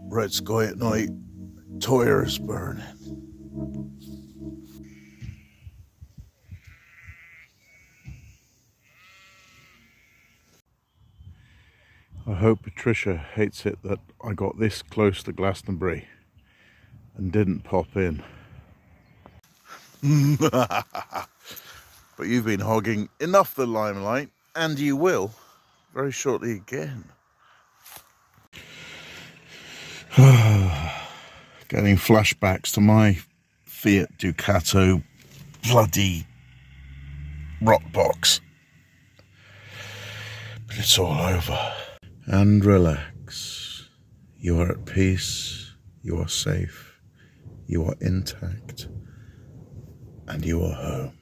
Red sky at night, tires burning. I hope Patricia hates it that I got this close to Glastonbury and didn't pop in. But you've been hogging enough the limelight, and you will very shortly again. Getting flashbacks to my Fiat Ducato bloody rock box. But it's all over. And relax. You are at peace, you are safe, you are intact, and you are home.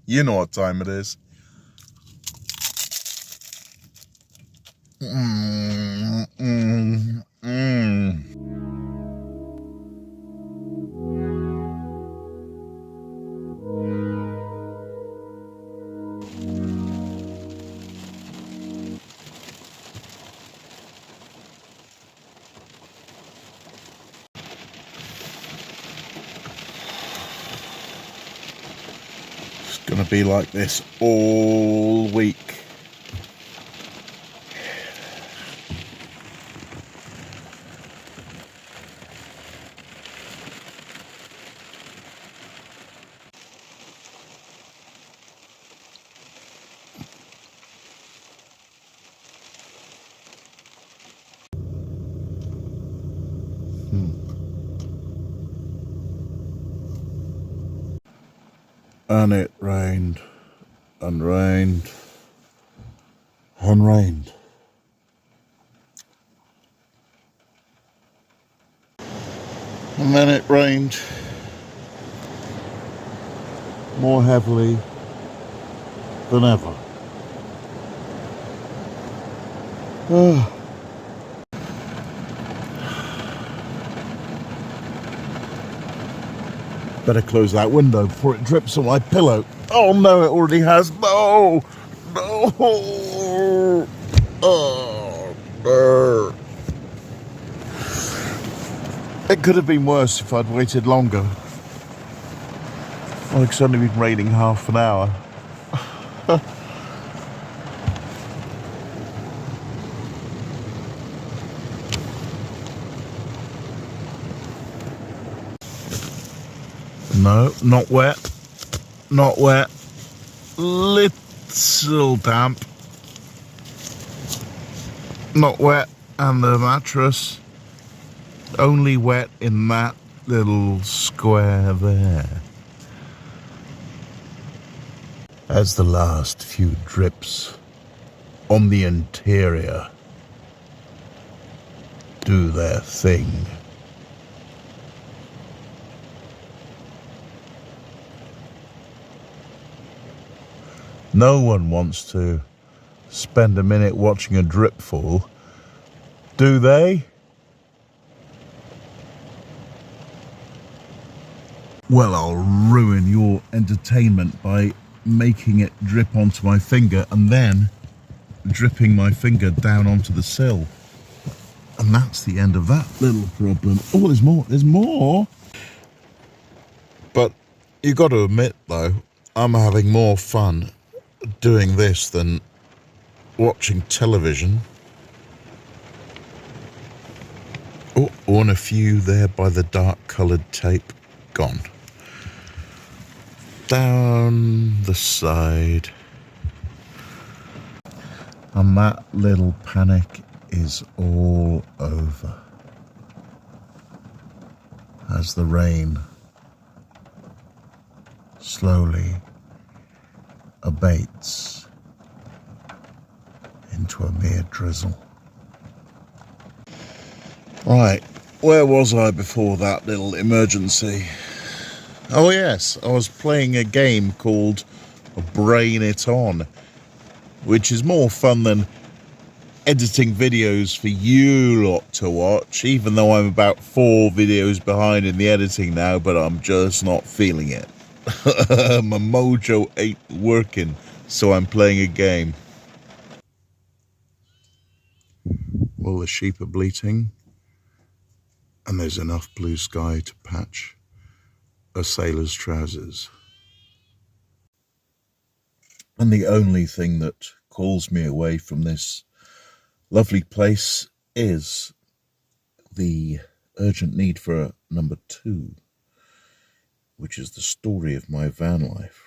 You know what time it is. Gonna be like this all week. And it rained, and rained, and rained. And then it rained more heavily than ever. Better close that window before it drips on my pillow. Oh no, it already has. No! No! Oh, no. It could have been worse if I'd waited longer. Well, it's only been raining half an hour. No, not wet. Not wet. Little damp. Not wet. And the mattress only wet in that little square there. As the last few drips on the interior do their thing. No one wants to spend a minute watching a drip fall, do they? Well, I'll ruin your entertainment by making it drip onto my finger and then dripping my finger down onto the sill. And that's the end of that little problem. Oh, there's more, there's more. But you got to admit though, I'm having more fun doing this than watching television. Oh, and a few there by the dark coloured tape. Gone. Down the side. And that little panic is all over as the rain slowly abates into a mere drizzle. Right, where was I before that little emergency? Oh yes, I was playing a game called brain it on, which is more fun than editing videos for you lot to watch, even though I'm about 4 videos behind in the editing now, but I'm just not feeling it. My mojo ain't working, so I'm playing a game. All the sheep are bleating, and there's enough blue sky to patch a sailor's trousers. And the only thing that calls me away from this lovely place is the urgent need for a number 2, which is the story of my van life.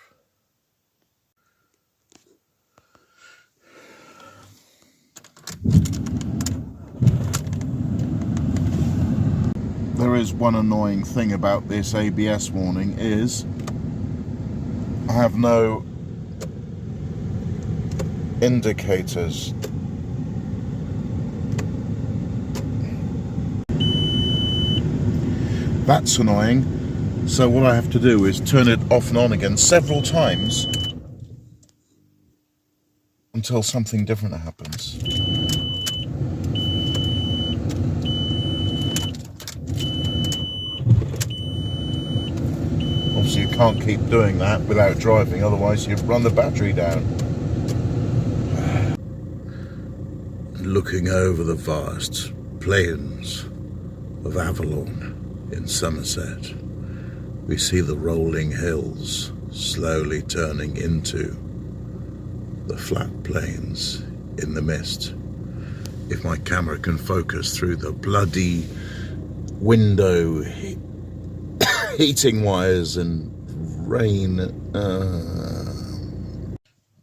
There is one annoying thing about this ABS warning is I have no indicators. That's annoying. So what I have to do is turn it off and on again several times until something different happens. Obviously you can't keep doing that without driving, otherwise you run the battery down. Looking over the vast plains of Avalon in Somerset, we see the rolling hills slowly turning into the flat plains in the mist. If my camera can focus through the bloody window heating wires and rain.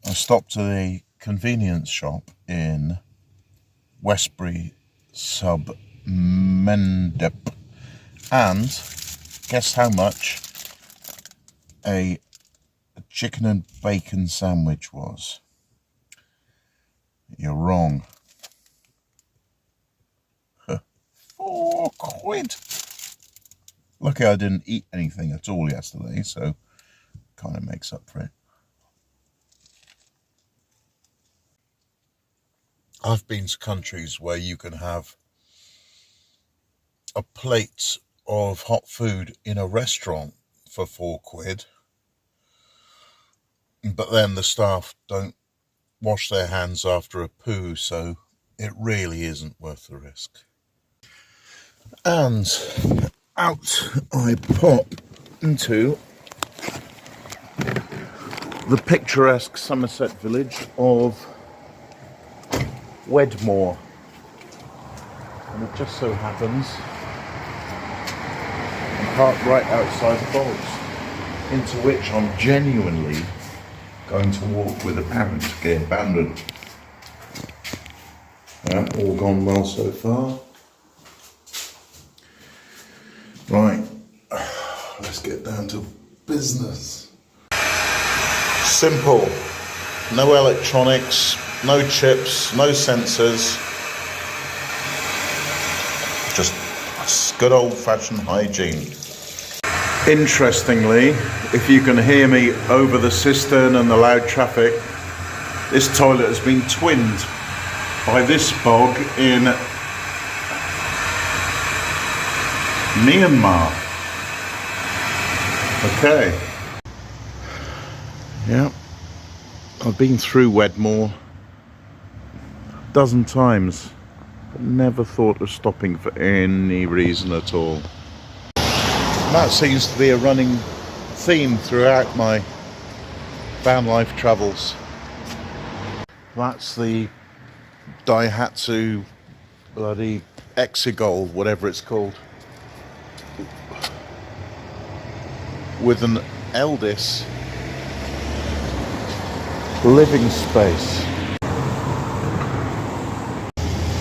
I stopped at a convenience shop in Westbury sub Mendip, and guess how much a chicken and bacon sandwich was? You're wrong. £4. Lucky I didn't eat anything at all yesterday, so kind of makes up for it. I've been to countries where you can have a plate of hot food in a restaurant for £4, but then the staff don't wash their hands after a poo, so it really isn't worth the risk. And out I pop into the picturesque Somerset village of Wedmore, and it just so happens I'm parked right outside the bogs, into which I'm genuinely going to walk with a parent to get Blandon. All gone well so far. Right, let's get down to business. Simple, no electronics, no chips, no sensors, just good old-fashioned hygiene. Interestingly, if you can hear me over the cistern and the loud traffic, this toilet has been twinned by this bog in Myanmar. Okay. Yeah, I've been through Wedmore a dozen times, but never thought of stopping for any reason at all. That seems to be a running theme throughout my van life travels. That's the Daihatsu bloody Exegol, whatever it's called, with an Eldis living space.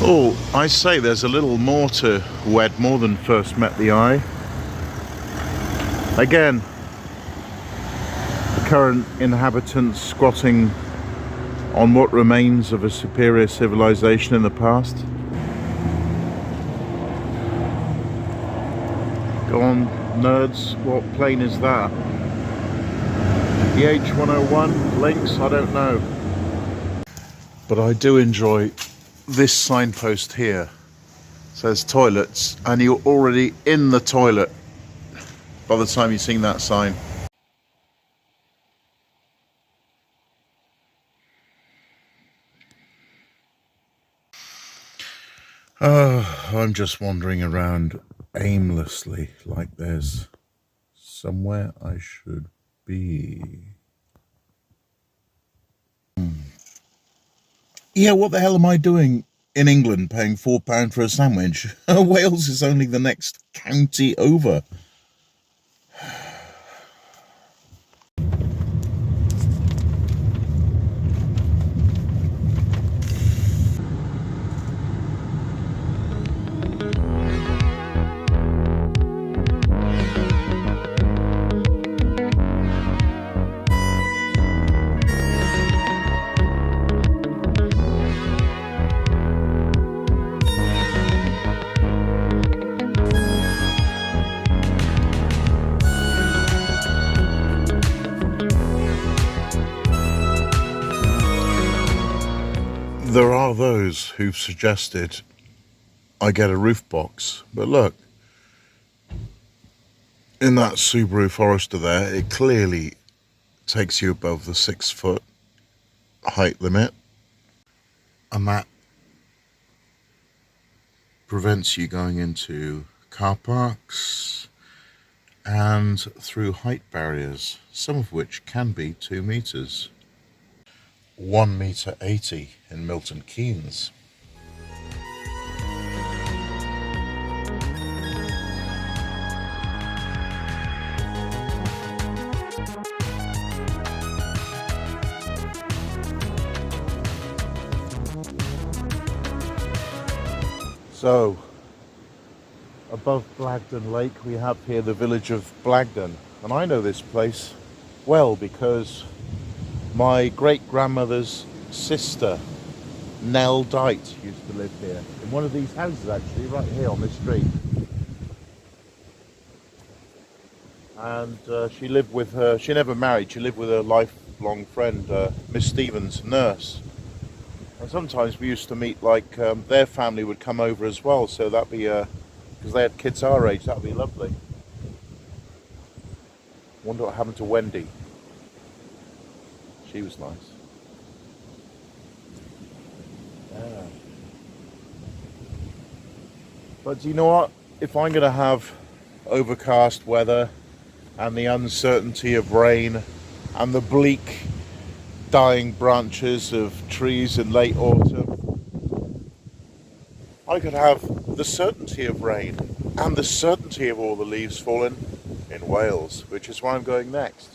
Oh, I say there's a little more to Wedmore than first met the eye. Again, the current inhabitants squatting on what remains of a superior civilization in the past. Go on, nerds, what plane is that? H101 links, I don't know. But I do enjoy this signpost here. It says toilets, and you're already in the toilet by the time you've seen that sign. I'm just wandering around aimlessly, like there's somewhere I should be. Yeah, what the hell am I doing in England paying £4 for a sandwich? Wales is only the next county over. There are those who've suggested I get a roof box, but look, in that Subaru Forester there, it clearly takes you above the 6-foot height limit, and that prevents you going into car parks and through height barriers, some of which can be 2 meters. 1.80 meters in Milton Keynes. So, above Blandon Lake, we have here the village of Blandon, and I know this place well because my great-grandmother's sister, Nell Dite, used to live here, in one of these houses actually, right here on this street. And she lived with her, she never married, she lived with her lifelong friend, Miss Stevens, nurse. And sometimes we used to meet, like, their family would come over as well, so that'd be, because they had kids our age, that'd be lovely. Wonder what happened to Wendy. She was nice. Yeah. But do you know what? If I'm going to have overcast weather and the uncertainty of rain and the bleak dying branches of trees in late autumn, I could have the certainty of rain and the certainty of all the leaves falling in Wales, which is where I'm going next.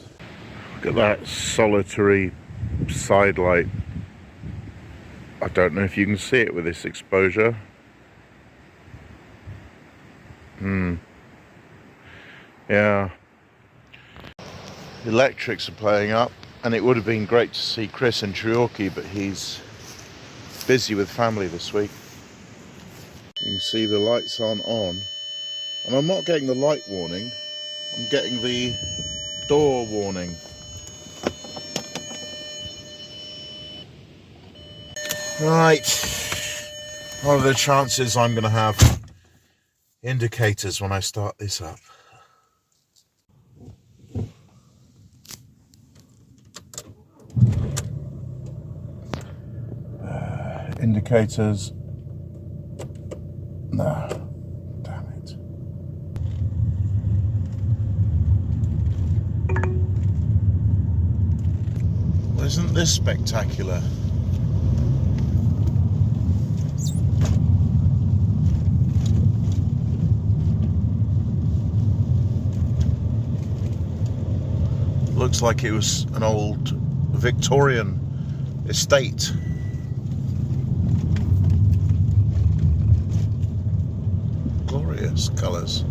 Look at that solitary side light. I don't know if you can see it with this exposure. Yeah. The electrics are playing up, and it would have been great to see Chris in Treorchy, but he's busy with family this week. You can see the lights aren't on, and I'm not getting the light warning, I'm getting the door warning. Right, what are the chances I'm going to have indicators when I start this up? Indicators. No, damn it. Well, isn't this spectacular? Looks like it was an old Victorian estate. Glorious colours.